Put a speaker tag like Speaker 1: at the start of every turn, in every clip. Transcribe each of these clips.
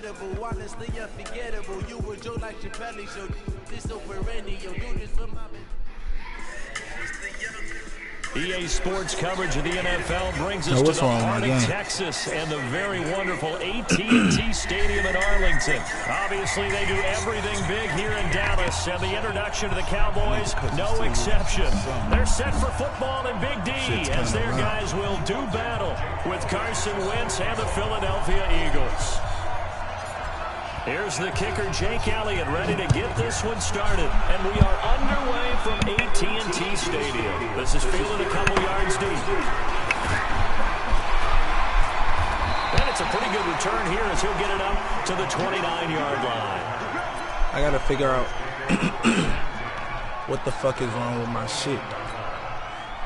Speaker 1: incredible, honestly unforgettable. You were Joe like Chappelle, so this so perennial. Do this for my
Speaker 2: EA Sports coverage of the NFL brings us to the heart of Texas and the very wonderful AT&T Stadium in Arlington. Obviously, they do everything big here in Dallas, and the introduction to the Cowboys, no exception. They're set for football in Big D as their guys will do battle with Carson Wentz and the Philadelphia Eagles. Here's the kicker, Jake Elliott, ready to get this one started. And we are underway from AT&T Stadium. This is fielded a couple yards deep. And it's a pretty good return here as he'll get it up to the 29-yard line.
Speaker 3: I got to figure out what the fuck is wrong with my shit.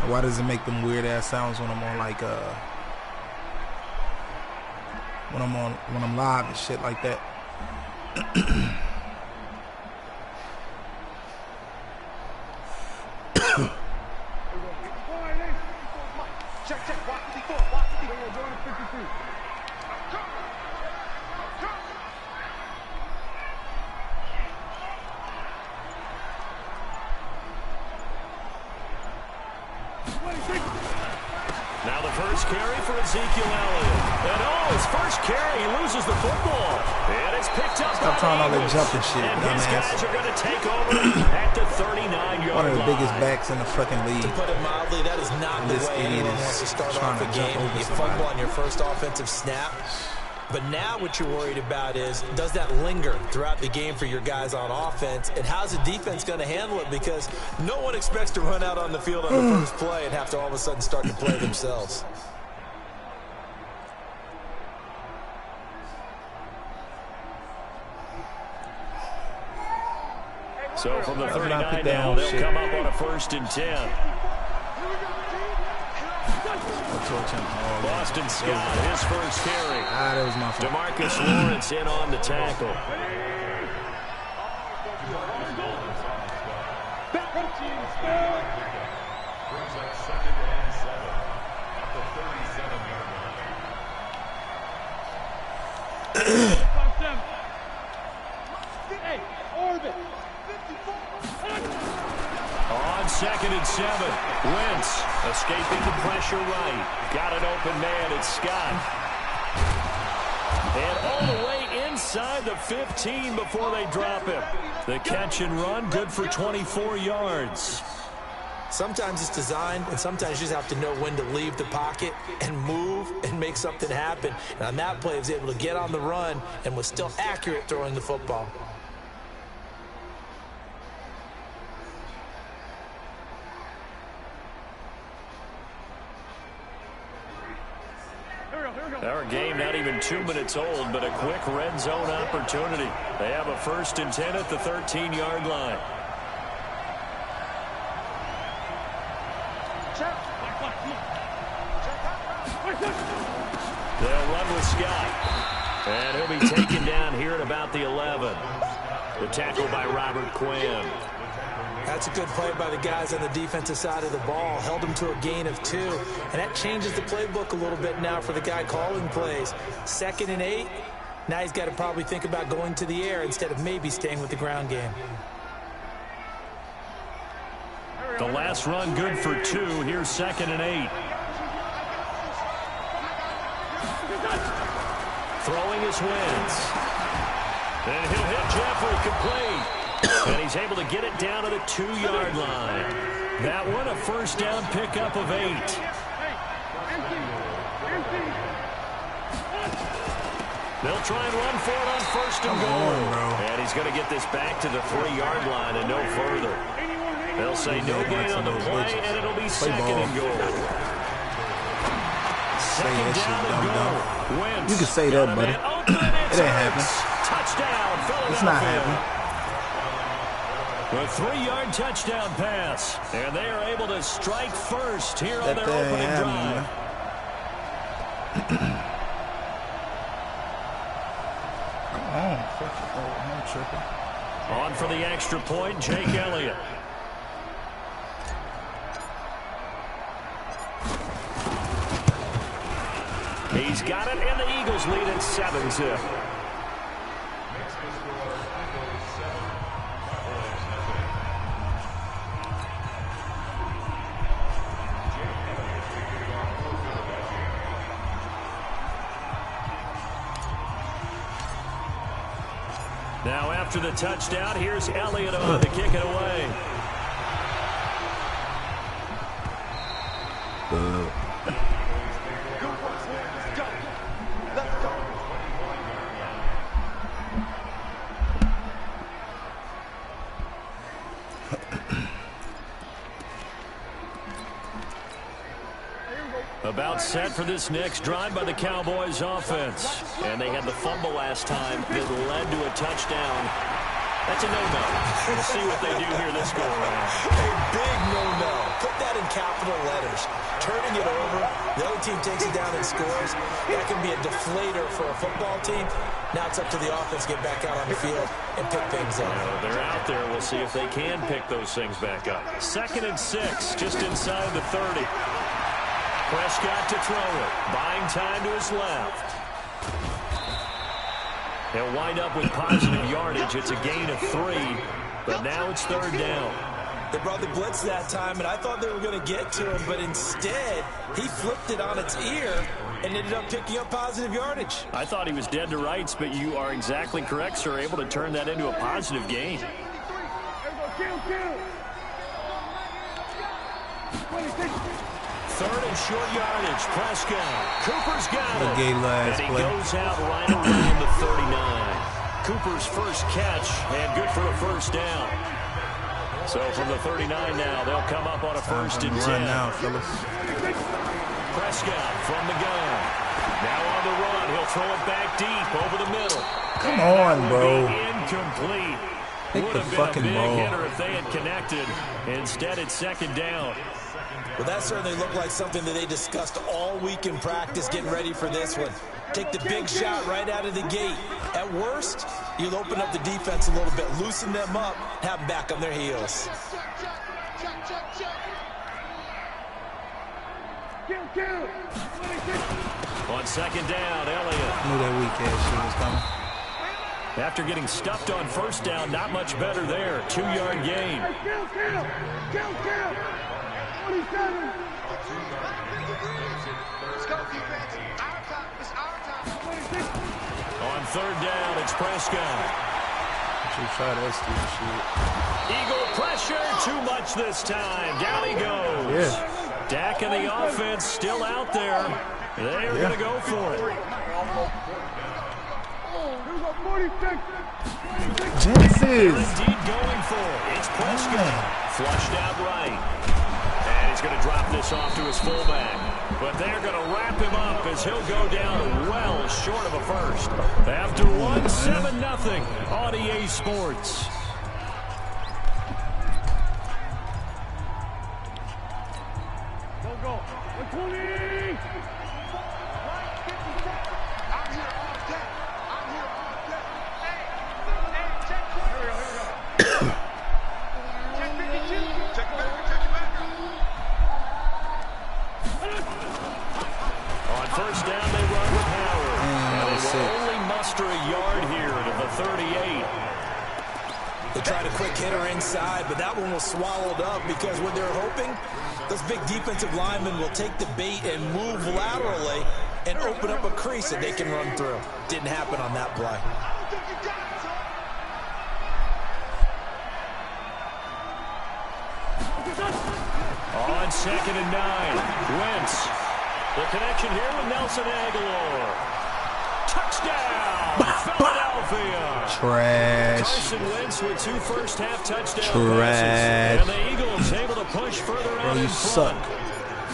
Speaker 3: And why does it make them weird-ass sounds when I'm on, like, when I'm live and shit like that?
Speaker 2: Now the first carry for Ezekiel Elliott. And his first carry, he loses the football. And it's picked up.
Speaker 3: Stop trying all that jumping shit,
Speaker 2: and his guys are going to take over at the 39-yard line.
Speaker 3: One of the biggest backs in the fucking league.
Speaker 4: To put it mildly, that is not the way anyone wants to start off a game. You fumble on your first offensive snap. But now what you're worried about is, does that linger throughout the game for your guys on offense? And how's the defense going to handle it? Because no one expects to run out on the field on the first play and have to all of a sudden start to play themselves.
Speaker 2: So from the 39 down, they'll come up on a 1st and 10. Boston Scott, his first carry.
Speaker 3: That was my fault.
Speaker 2: DeMarcus Lawrence in on the tackle. On 2nd and 7, Wentz escaping the pressure right. Got an open man, it's Scott. And all the way inside the 15 before they drop him. The catch and run, good for 24 yards.
Speaker 4: Sometimes it's designed, and sometimes you just have to know when to leave the pocket and move and make something happen. And on that play, he was able to get on the run and was still accurate throwing the football.
Speaker 2: Our game not even 2 minutes old, but a quick red zone opportunity. They have a 1st and 10 at the 13-yard line. They'll run with Scott. And he'll be taken down here at about the 11. The tackle by Robert Quinn.
Speaker 4: That's a good play by the guys on the defensive side of the ball. Held them to a gain of 2. And that changes the playbook a little bit now for the guy calling plays. 2nd and 8. Now he's got to probably think about going to the air instead of maybe staying with the ground game.
Speaker 2: The last run good for 2. Here's 2nd and 8. Throwing his Wentz. And he'll hit Jeffrey complete. And he's able to get it down to the 2-yard line. That one a 1st down pickup of 8. They'll try and run for it on 1st and goal. And he's going to get this back to the 3-yard line and no further. They'll say no gain on the play, and it'll be 2nd and goal. 2nd down and goal. Wentz.
Speaker 3: You can say that, buddy. It ain't happening.
Speaker 2: Touchdown, Philadelphia.
Speaker 3: It's not happening.
Speaker 2: A 3-yard touchdown pass. And they are able to strike first here on their opening drive. On for the extra point, Jake Elliott. He's got it, and the Eagles lead at 7-zip. Now after the touchdown, here's Elliott on to kick it away. About set for this next drive by the Cowboys offense. And they had the fumble last time that led to a touchdown. That's a no-no. We'll see what they do here this go-around.
Speaker 4: A big no-no. Put that in capital letters. Turning it over, the other team takes it down and scores. That can be a deflator for a football team. Now it's up to the offense to get back out on the field and pick things up.
Speaker 2: They're out there. We'll see if they can pick those things back up. 2nd and 6, just inside the 30. Prescott to throw it. Buying time to his left. They'll wind up with positive yardage. It's a gain of 3, but now it's 3rd down.
Speaker 4: They brought the blitz that time, and I thought they were going to get to him, but instead, he flipped it on its ear and ended up picking up positive yardage.
Speaker 2: I thought he was dead to rights, but you are exactly correct, sir. Able to turn that into a positive gain. 3rd and short yardage. Prescott. Cooper's got it. And he goes out right around the 39. Cooper's first catch, and good for a 1st down. So from the 39 now, they'll come up on a 1st and 10.
Speaker 3: Now, fellas.
Speaker 2: Prescott from the gun. Now on the run. He'll throw it back deep over the middle.
Speaker 3: Come on, bro.
Speaker 2: Incomplete.
Speaker 3: Take
Speaker 2: Would
Speaker 3: the
Speaker 2: have been
Speaker 3: fucking
Speaker 2: a big
Speaker 3: ball.
Speaker 2: hitter if they had connected. Instead, it's 2nd down.
Speaker 4: Well, that certainly looked like something that they discussed all week in practice, getting ready for this one. Take the big shot right out of the gate. At worst, you'll open up the defense a little bit, loosen them up, have them back on their heels.
Speaker 2: On 2nd down, Elliott.
Speaker 3: Knew that weak ass shit was coming.
Speaker 2: After getting stuffed on 1st down, not much better there. 2-yard gain. On 3rd down, it's Prescott. Eagle pressure, too much this time. Down he goes.
Speaker 3: Yeah.
Speaker 2: Dak and the offense still out there. They are going to go for it.
Speaker 3: Genesis.
Speaker 2: Indeed going for it. It's Prescott. Flushed out right. And he's going to drop this off to his fullback. But they're going to wrap him up as he'll go down well short of a 1st. After 1-7-0 on EA Sports.
Speaker 4: But that one was swallowed up because what they're hoping, those big defensive linemen will take the bait and move laterally and open up a crease that they can run through. Didn't happen on that play.
Speaker 2: On 2nd and 9, Wentz. The connection here with Nelson Aguilar. Touchdown, Philadelphia.
Speaker 3: Trash.
Speaker 2: Carson Wentz with 2 first-half touchdowns.
Speaker 3: Trash.
Speaker 2: And the Eagles able to push further out.
Speaker 3: Bro, you suck.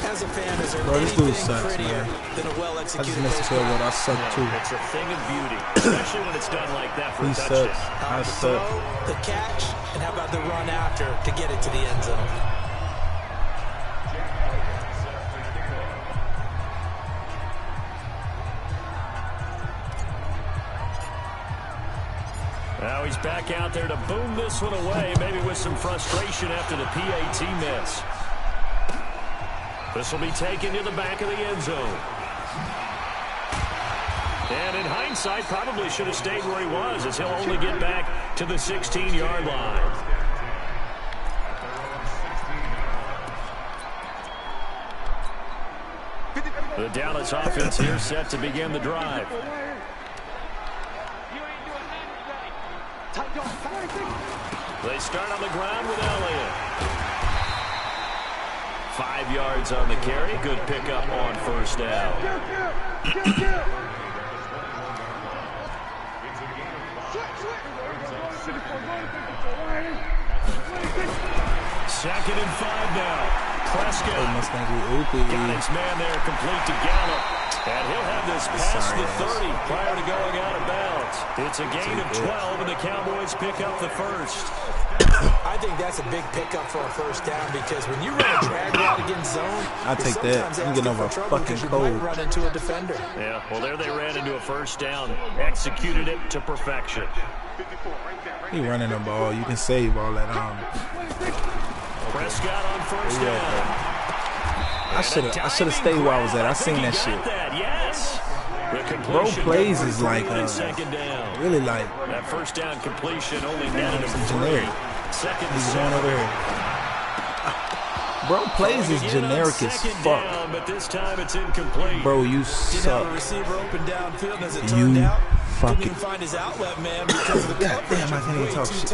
Speaker 4: As a fan, is there
Speaker 3: Bro, this dude sucks,
Speaker 4: prettier
Speaker 3: man.
Speaker 4: than a well-executed
Speaker 3: I just missed the field goal. I suck too.
Speaker 2: It's a thing of beauty, especially when it's done like that for
Speaker 3: He
Speaker 2: a touchdown.
Speaker 3: sucks. I
Speaker 4: the
Speaker 3: suck.
Speaker 4: throw, the catch, and how about the run after to get it to the end zone?
Speaker 2: Now he's back out there to boom this one away, maybe with some frustration after the PAT miss. This will be taken to the back of the end zone. And in hindsight, probably should have stayed where he was, as he'll only get back to the 16-yard line. The Dallas offense here set to begin the drive. They start on the ground with Elliott. 5 yards on the carry. Good pickup on first down. Second and 5 now. Prescott got his man there, complete to Gallup. And he'll have this past the 30 prior to going out of bounds. It's a gain of 12, and the Cowboys pick up the first.
Speaker 4: I think that's a big pickup for a first down because when you run a drag route against zone,
Speaker 3: I take that. You get over a fucking cold.
Speaker 4: Run into a defender.
Speaker 2: Yeah, well, there they ran into a first down, executed it to perfection.
Speaker 3: He running the ball. You can save all that
Speaker 2: Prescott on first down.
Speaker 3: I should have stayed where I was at. I seen that shit.
Speaker 2: Yes.
Speaker 3: Bro plays is like really like
Speaker 2: that first down completion only netted him
Speaker 3: generic. He's going over here. Bro plays is generic as fuck.
Speaker 2: But this time it's incomplete.
Speaker 3: Bro, you suck. You fucking
Speaker 4: find his outlet man because of the
Speaker 3: damn, I can't even talk shit.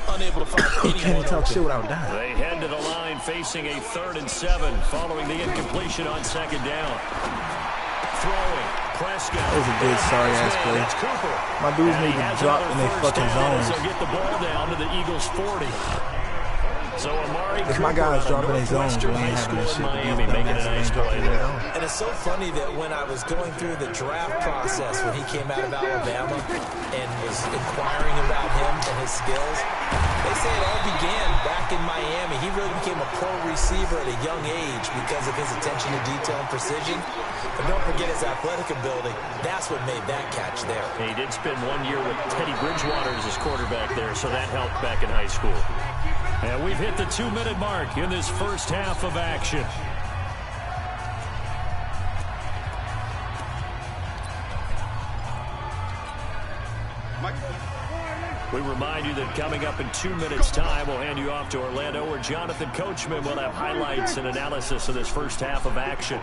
Speaker 3: Unable to find can't even talk shit without dying.
Speaker 2: They head to the line facing a 3rd and 7 following the incompletion on 2nd down. Throwing. Prescott.
Speaker 3: That was a good sorry ass play. My dudes need to drop in their fucking zones.
Speaker 2: So get the ball down to the Eagles 40. So Amari
Speaker 3: if my guys dropping their zones, we ain't having this shit.
Speaker 2: Miami making a nice play there.
Speaker 4: And it's so funny that when I was going through the draft process when he came out of Alabama and was inquiring about him and his skills, they say it all began back in Miami. He really became a pro receiver at a young age because of his attention to detail and precision. But don't forget his athletic ability. That's what made that catch there.
Speaker 2: He did spend 1 year with Teddy Bridgewater as his quarterback there, so that helped back in high school. And we've hit the 2-minute mark in this first half of action. We remind you that coming up in 2 minutes' time, we'll hand you off to Orlando, where Jonathan Coachman will have highlights and analysis of this first half of action.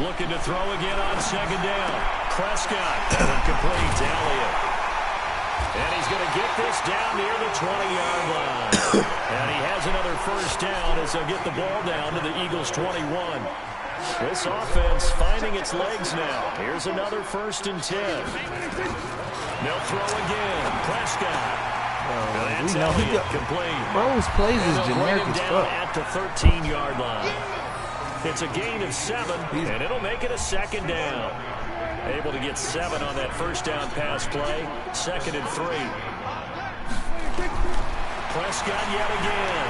Speaker 2: Looking to throw again on 2nd down. Prescott, incomplete to Elliott. And he's going to get this down near the 20-yard line. And he has another first down as they'll get the ball down to the Eagles 21. This offense finding its legs now. Here's another 1st and 10. They'll throw again. Prescott. That's Elliott complete.
Speaker 3: Bro's plays is generic as fuck.
Speaker 2: At the 13-yard line. It's a gain of 7, and it'll make it a 2nd down. Able to get 7 on that first down pass play. 2nd and 3. Prescott yet again.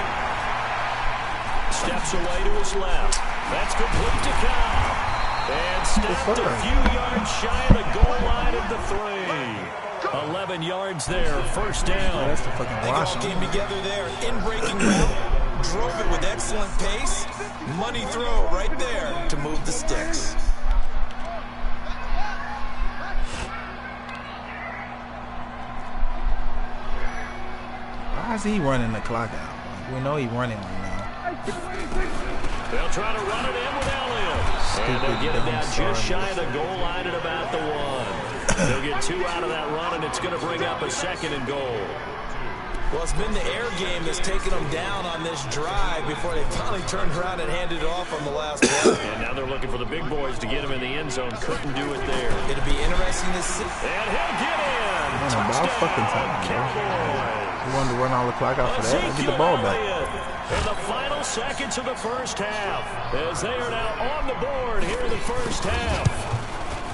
Speaker 2: Steps away to his left. That's complete to Kyle. And stepped a few yards shy of the goal line at the 3. 11 yards there, first down.
Speaker 3: That's the fucking wash.
Speaker 4: They all came together there in breaking route. Drove it with excellent pace. Money throw right there to move the sticks.
Speaker 3: Why is he running the clock out? We know he's running right now.
Speaker 2: They'll try to run it in with Elliott. And they'll get it down just shy of the goal line at about the 1. They'll get 2 out of that run, and it's going to bring up a 2nd and goal.
Speaker 4: Well, it's been the air game that's taken them down on this drive before they finally turned around and handed it off on the last play.
Speaker 2: And now they're looking for the big boys to get him in the end zone. Couldn't do it there.
Speaker 4: It'll be interesting to see.
Speaker 2: And he'll get in.
Speaker 3: About fucking time,
Speaker 2: Cowboys.
Speaker 3: You wanted to run all the clock out for that? Get the ball back.
Speaker 2: In the final seconds of the first half, as they are now on the board here in the first half.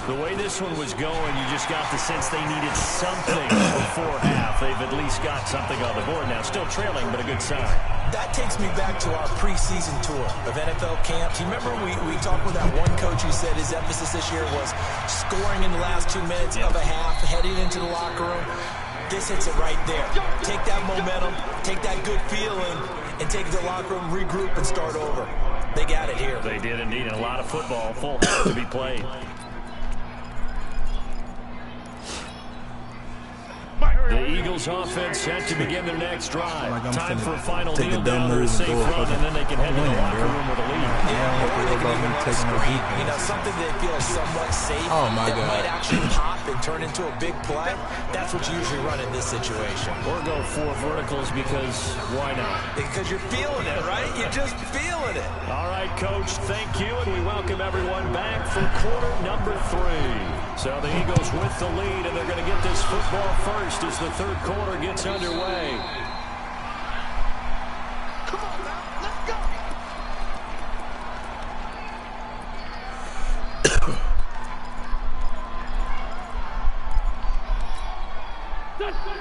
Speaker 2: The way this one was going, you just got the sense they needed something before half. They've at least got something on the board now. Still trailing, but a good sign.
Speaker 4: That takes me back to our preseason tour of NFL camps. You remember we talked with that one coach who said his emphasis this year was scoring in the last 2 minutes of a half, heading into the locker room. This hits it right there. Take that momentum, take that good feeling, and take it to the locker room, regroup, and start over. They got it here.
Speaker 2: They did indeed, and a lot of football, full half to be played. The Eagles offense set to begin their next drive. Time for a final kneel down or a safe run, and then they can head to the locker room with a lead.
Speaker 4: or they can even run a screen. You know, something they feel is somewhat safe that might actually pop and turn into a big play. That's what you usually run in this situation.
Speaker 2: Or go 4 verticals because why not?
Speaker 4: Because you're feeling it, right? You're just feeling it.
Speaker 2: All right, Coach, thank you, and we welcome everyone back for quarter number 3. So the Eagles with the lead, and they're going to get this football first as the third quarter gets underway.
Speaker 1: Come on now, let's go.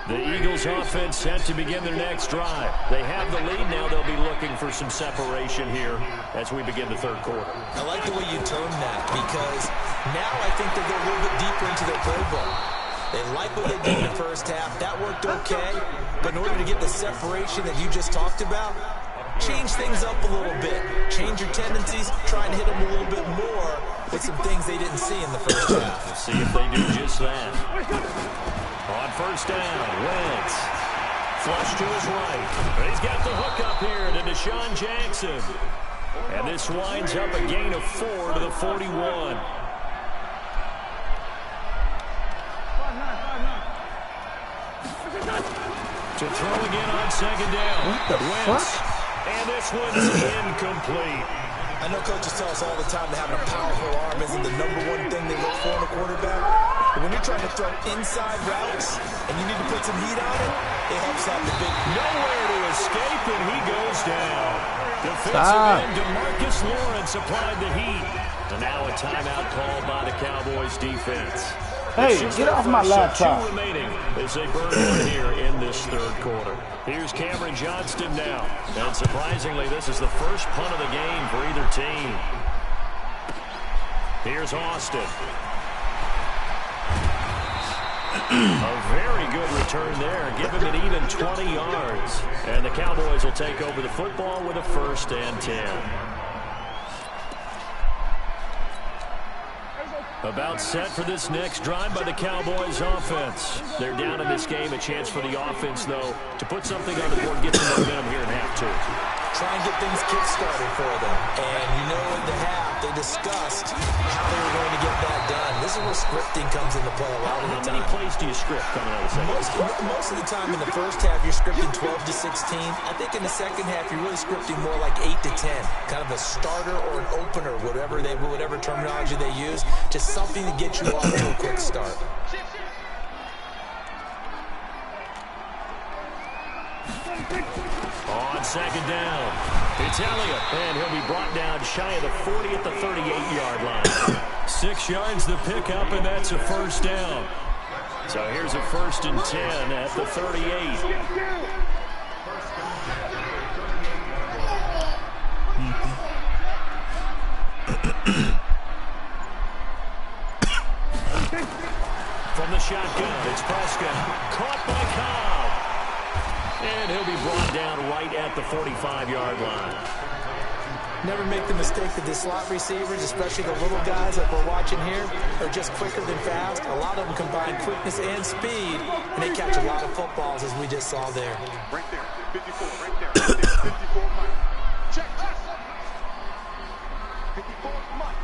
Speaker 2: The Eagles offense set to begin their next drive. They have the lead now. They'll be looking for some separation here as we begin the third quarter.
Speaker 4: I like the way you term that because now I think they go a little bit deeper into their playbook. They like what they did in the first half. That worked okay. But in order to get the separation that you just talked about, change things up a little bit. Change your tendencies. Try and hit them a little bit more with some things they didn't see in the first half.
Speaker 2: We'll see if they do just that. On first down, Wentz. Flush to his right. He's got the hook up here to Deshaun Jackson. And this winds up a gain of 4 to the 41. To throw again on second down.
Speaker 3: What the
Speaker 2: Wentz.
Speaker 3: fuck?
Speaker 2: And this one's incomplete.
Speaker 4: I know coaches tell us all the time that having a powerful arm isn't the #1 thing they look for in a quarterback. But when you're trying to throw inside routes and you need to put some heat on it, it helps out the big.
Speaker 2: Nowhere to escape, and he goes down. Defensive end DeMarcus Lawrence applied the heat. And now a timeout called by the Cowboys defense.
Speaker 5: Hey, get off my laptop.
Speaker 2: 2 remaining as they burn one here in this third quarter. Here's Cameron Johnston now. And surprisingly, this is the first punt of the game for either team. Here's Austin. A very good return there. Give him an even 20 yards. And the Cowboys will take over the football with a 1st and 10. About set for this next drive by the Cowboys offense. They're down in this game. A chance for the offense, though, to put something on the board, get some momentum here in half 2.
Speaker 4: Try and get things kick-started for them. And you know in the half, they discussed how they were going to get that done. This is where scripting comes into play a lot of the time.
Speaker 2: How many plays do you script coming out of the second?
Speaker 4: Most of the time in the first half, you're scripting 12 to 16. I think in the second half, you're really scripting more like 8 to 10. Kind of a starter or an opener, whatever terminology they use. Just something to get you off to a quick start.
Speaker 2: On second down, it's Elliott, and he'll be brought down shy of the 40 at the 38-yard line. 6 yards the pickup, and that's a 1st down. So here's a 1st and 10 at the 38. From the shotgun, it's Prescott, caught by Cobb. And he'll be brought down right at the 45-yard line.
Speaker 4: Never make the mistake that the slot receivers, especially the little guys like we're watching here, are just quicker than fast. A lot of them combine quickness and speed, and they catch a lot of footballs, as we just saw there.
Speaker 1: Right there, 54, right there, 54 Mike. Check. 54 Mike,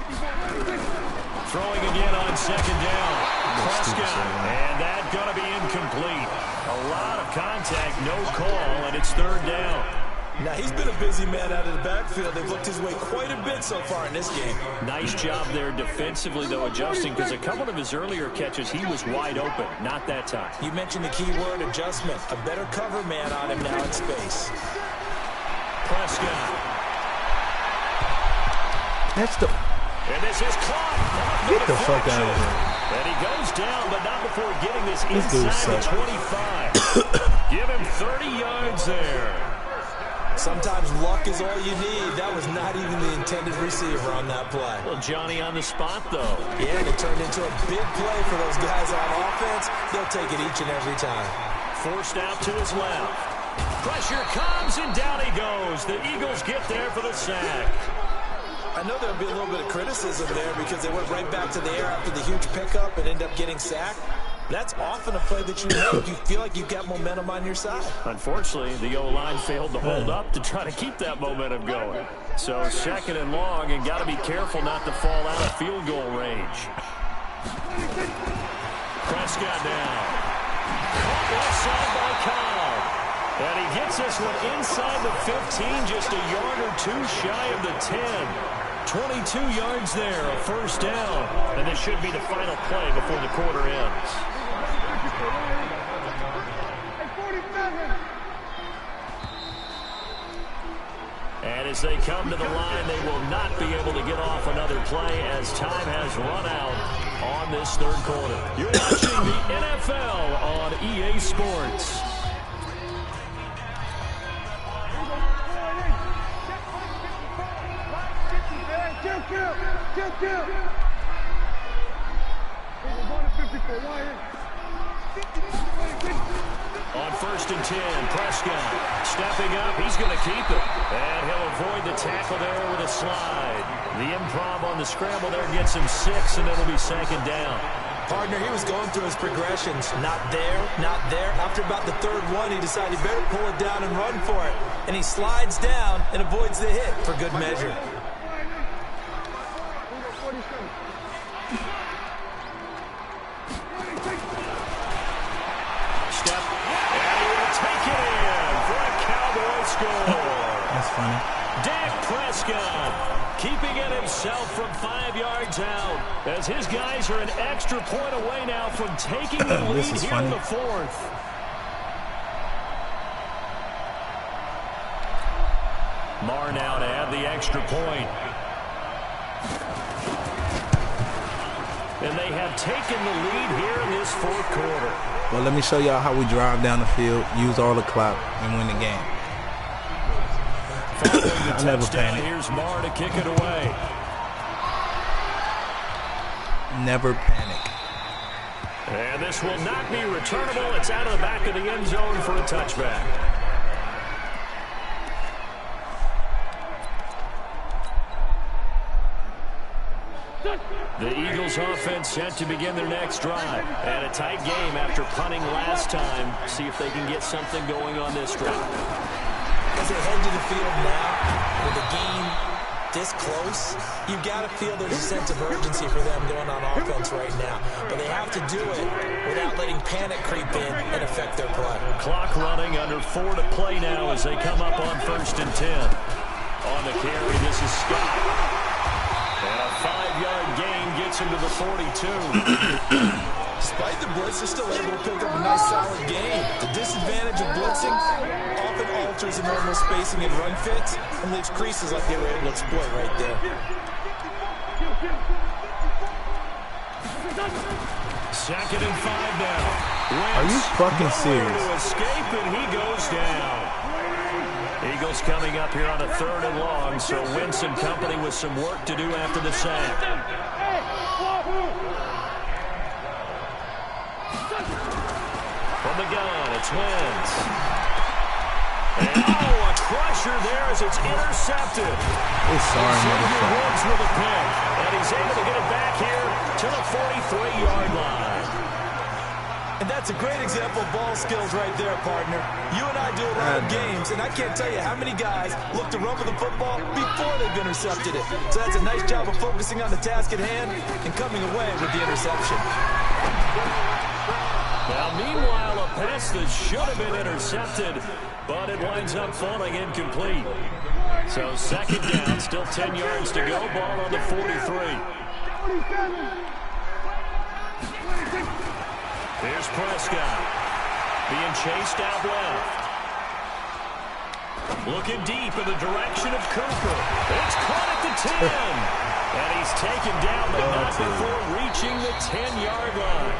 Speaker 1: 54.
Speaker 2: Throwing again on second down. Prescott, and that's going to be incomplete. A lot of contact, no call, and it's 3rd down.
Speaker 4: Now, he's been a busy man out of the backfield. They've looked his way quite a bit so far in this game.
Speaker 2: Nice job there defensively, though, adjusting, because a couple of his earlier catches, he was wide open. Not that time.
Speaker 4: You mentioned the key word, adjustment. A better cover man on him now in space.
Speaker 2: Prescott.
Speaker 3: That's the...
Speaker 2: And this is caught.
Speaker 3: Get the fuck out of here.
Speaker 2: And he goes down, but not before getting this inside the 25. Give him 30 yards there.
Speaker 4: Sometimes luck is all you need. That was not even the intended receiver on that play.
Speaker 2: Well, Johnny on the spot, though.
Speaker 4: Yeah, and it turned into a big play for those guys on offense. They'll take it each and every time.
Speaker 2: Forced out to his left. Pressure comes, and down he goes. The Eagles get there for the sack.
Speaker 4: I know there'll be a little bit of criticism there because they went right back to the air after the huge pickup and ended up getting sacked. That's often a play that you make. You feel like you've got momentum on your side.
Speaker 2: Unfortunately, the O-line failed to hold up to try to keep that momentum going. So 2nd and long, and got to be careful not to fall out of field goal range. Prescott now. Caught left side by Cobb. And he gets this one inside the 15, just a yard or two shy of the 10. 22 yards there, a first down. And this should be the final play before the quarter ends. And as they come to the line, they will not be able to get off another play as time has run out on this 3rd quarter. You're watching the NFL on EA Sports. On 1st and 10, Prescott stepping up. He's going to keep it. And he'll avoid the tackle there with a slide. The improv on the scramble there gets him 6, and it'll be 2nd down.
Speaker 4: Partner, he was going through his progressions. Not there, not there. After about the 3rd one, he decided he better pull it down and run for it. And he slides down and avoids the hit for good measure.
Speaker 3: That's funny.
Speaker 2: Dak Prescott keeping it himself from 5 yards out as his guys are an extra point away now from taking the lead here
Speaker 3: funny.
Speaker 2: in the 4th. Marr now to add the extra point. And they have taken the lead here in this 4th quarter.
Speaker 3: Well, let me show y'all how we drive down the field, use all the clock, and win the game. I never panic.
Speaker 2: Here's Marr to kick it away.
Speaker 3: Never panic.
Speaker 2: And this will not be returnable. It's out of the back of the end zone for a touchback. The Eagles offense set to begin their next drive. And a tight game after punting last time. See if they can get something going on this drive.
Speaker 4: As they head to the field now, with the game this close, you've got to feel there's a sense of urgency for them going on offense right now. But they have to do it without letting panic creep in and affect their play.
Speaker 2: Clock running, under 4 to play now as they come up on 1st and 10. On the carry, this is Scott. And a 5-yard gain gets him to the 42.
Speaker 4: Despite the blitz, they're still able to pick up a nice solid gain. The disadvantage of blitzing often alters the normal spacing and run fits and leaves creases like they were able to exploit right there.
Speaker 2: 2nd and 5 now.
Speaker 3: Are you fucking serious?
Speaker 2: To escape, and he goes down. Eagles coming up here on a 3rd and long, so Wentz and company with some work to do after the sack. From the gun, it's Wentz. And a crusher there as it's intercepted.
Speaker 3: Sorry, motherfucker.
Speaker 2: Woods with a pick, and he's able to get it back here to the 43-yard line.
Speaker 4: And that's a great example of ball skills right there, partner. You and I do a lot of games, and I can't tell you how many guys look to run with the football before they've intercepted it. So that's a nice job of focusing on the task at hand and coming away with the interception.
Speaker 2: Now, meanwhile, a pass that should have been intercepted, but it winds up falling incomplete. So 2nd down, still 10 yards to go. Ball on the 43. Here's Prescott being chased out left. Looking deep in the direction of Cooper. It's caught at the 10. And he's taken down, but not before reaching the 10-yard line.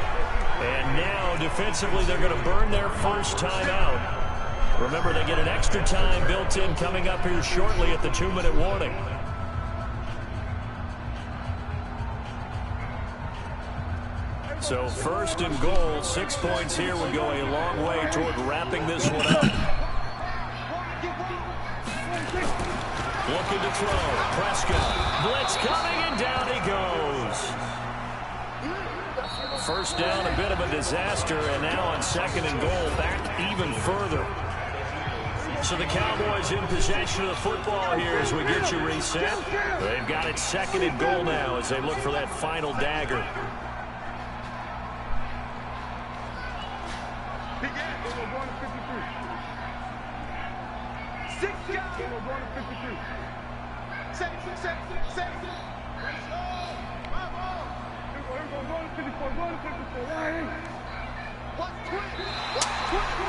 Speaker 2: And now, defensively, they're going to burn their first time out. Remember, they get an extra time built in coming up here shortly at the 2-minute warning. So 1st and goal, 6 points here would go a long way toward wrapping this one up. Looking to throw. Prescott. Blitz coming, and down he goes. First down, a bit of a disaster, and now on 2nd and goal, back even further. So the Cowboys in possession of the football here as we get you reset. They've got it 2nd and goal now as they look for that final dagger.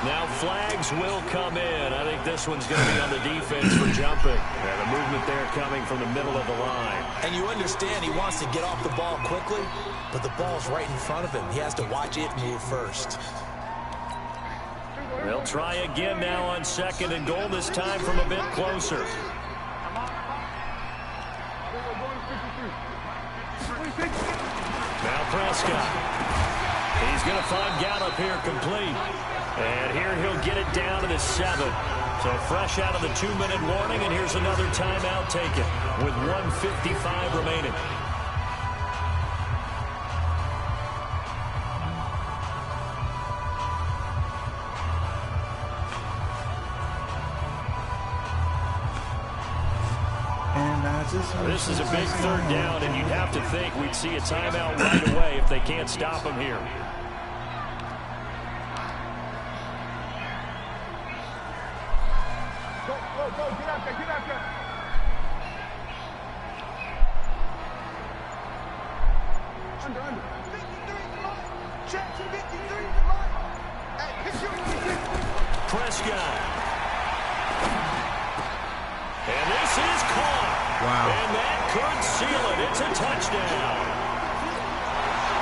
Speaker 2: Now flags will come in. I think this one's going to be on the defense for jumping. And the movement there coming from the middle of the line.
Speaker 4: And you understand he wants to get off the ball quickly, but the ball's right in front of him. He has to watch it move first.
Speaker 2: They'll try again now on 2nd and goal, this time from a bit closer. Now Prescott. He's going to find Gallup here complete. And here he'll get it down to the 7. So fresh out of the 2-minute warning, and here's another timeout taken with 1:55 remaining. This is a big 3rd down, and you'd have to think we'd see a timeout right away if they can't stop him here. Prescott. And this is caught.
Speaker 3: Wow.
Speaker 2: And that could seal it. It's a touchdown.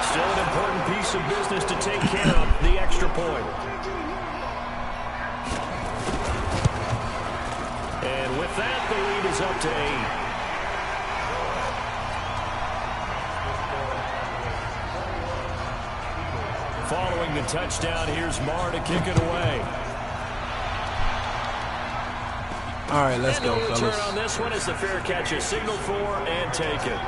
Speaker 2: Still an important piece of business to take care of, the extra point. And with that, the lead is up to 8. Following the touchdown, here's Marr to kick it away.
Speaker 3: All right, let's go,
Speaker 2: fellas.
Speaker 3: fellas.
Speaker 2: Return on this one is the fair catch is signaled for and taken.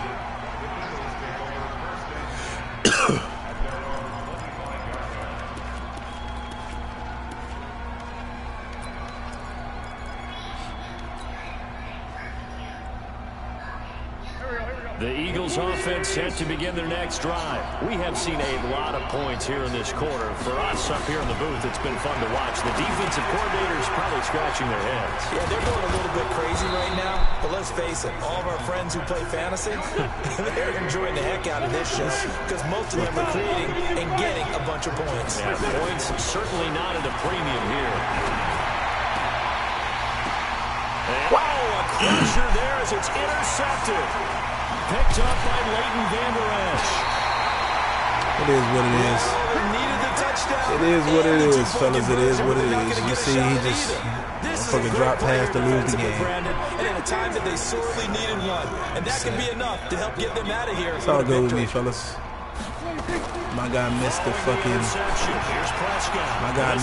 Speaker 2: The Eagles offense set to begin their next drive. We have seen a lot of points here in this quarter. For us up here in the booth, it's been fun to watch. The defensive coordinators probably scratching their heads.
Speaker 4: Yeah, they're going a little bit crazy right now. But let's face it, all of our friends who play fantasy, they're enjoying the heck out of this show because most of them are creating and getting a bunch of points.
Speaker 2: Yeah, points certainly not at a premium here. And, oh, a crusher there as it's intercepted. Picked up by Leighton Vander Esch.
Speaker 3: It is what it is.
Speaker 4: Needed the touchdown.
Speaker 3: It is what it is, fellas. It is what it is. You see, he just fucking dropped past to lose the game.
Speaker 4: And in a time that they sorely needed one. And that can be enough to help get them out of here.
Speaker 3: It's all good with me, fellas. My guy missed the fucking... My guy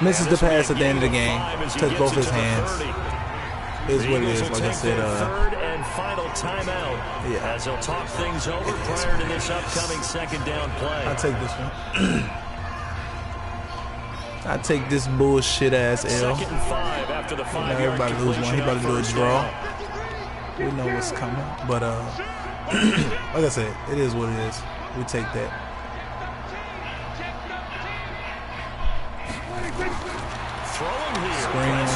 Speaker 3: misses the pass at the end of the game. Touched both his hands. Is what it is, like I said.
Speaker 2: Third and final timeout.
Speaker 3: Yeah.
Speaker 2: As they'll talk things over prior to this upcoming 2nd down play.
Speaker 3: I'll take this one. I take this bullshit ass L.
Speaker 2: 2nd and 5 after the 5-yard
Speaker 3: everybody lose one. He about to do a draw. We know what's coming, but like I said, it is what it is. We take that.
Speaker 2: Throwing here.
Speaker 3: Screen.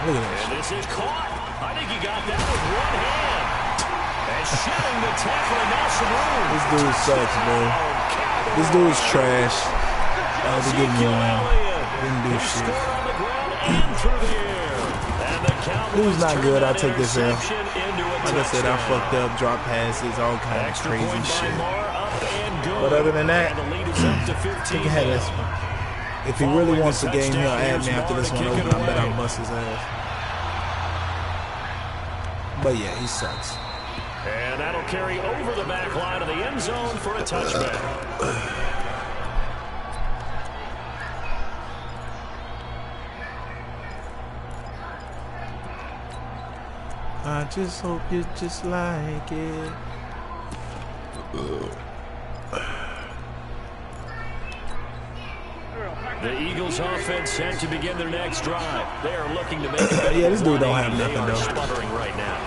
Speaker 3: Look at
Speaker 2: And
Speaker 3: that.
Speaker 2: this is caught. I think he got that with one hand. And shedding the tackle and now some room.
Speaker 3: This dude sucks, bro. This dude's trash. I had to give him one. Didn't do shit. Dude's not good. I take this L. Like I said, I fucked up, drop passes, all kind of crazy shit. But other than that, he can have this one. If he really wants the game, he'll add me after this one over. I bet I'll bust his ass. But yeah, he sucks.
Speaker 2: And that'll carry over the back line of the end zone for a touchback.
Speaker 3: I just hope you just like it.
Speaker 2: The Eagles offense set to begin their next drive. They are looking to make it.
Speaker 3: Yeah, this dude don't have nothing though.
Speaker 2: Sputtering right now.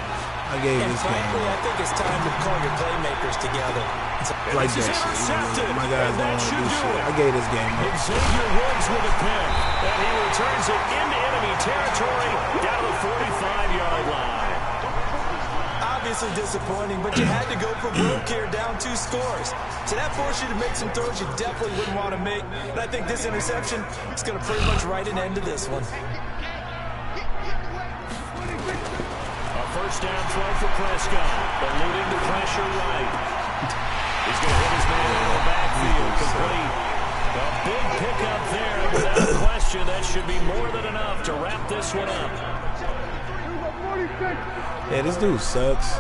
Speaker 3: I gave this game.
Speaker 4: I think it's time to call your playmakers together.
Speaker 3: Like that shit. My guys don't want to do shit. I gave this game up.
Speaker 2: Xavier Woods with a pick. And he returns it into enemy territory down to the 45-yard line.
Speaker 4: Obviously disappointing, but you had to go for broke here, down 2 scores. So that forced you to make some throws you definitely wouldn't want to make. And I think this interception is going to pretty much write an end to this one.
Speaker 2: A first down throw for Prescott, eluding the pressure right. He's going to hit his man in the backfield, complete. A big pickup there, without question. That should be more than enough to wrap this one up.
Speaker 3: Yeah, this dude sucks.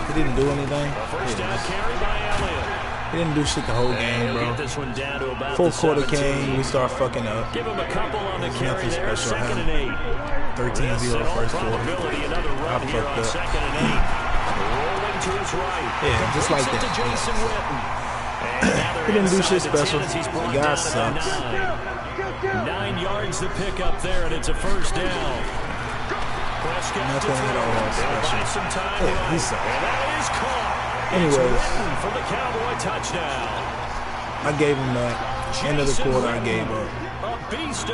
Speaker 3: He didn't do anything.
Speaker 2: First down carry by Elliott.
Speaker 3: He didn't do shit the whole game, bro.
Speaker 2: Get this one down to about
Speaker 3: Full quarter came, we start fucking up.
Speaker 2: Give him a couple on the carry there.
Speaker 3: Nothing special.
Speaker 2: 2nd and 8.
Speaker 3: 13-0 first quarter. I fucked up.
Speaker 2: 2nd and 8. Rolling to his right.
Speaker 3: Yeah, just like that. He didn't do shit special. The guy sucks.
Speaker 2: 9 yards to pick up there, and it's a first down.
Speaker 3: Nothing at all special. Yeah, he sucks.
Speaker 2: And that is caught.
Speaker 3: Anyways,
Speaker 2: For the Cowboy touchdown.
Speaker 3: I gave him that. End of the quarter, I gave up.
Speaker 2: A beast.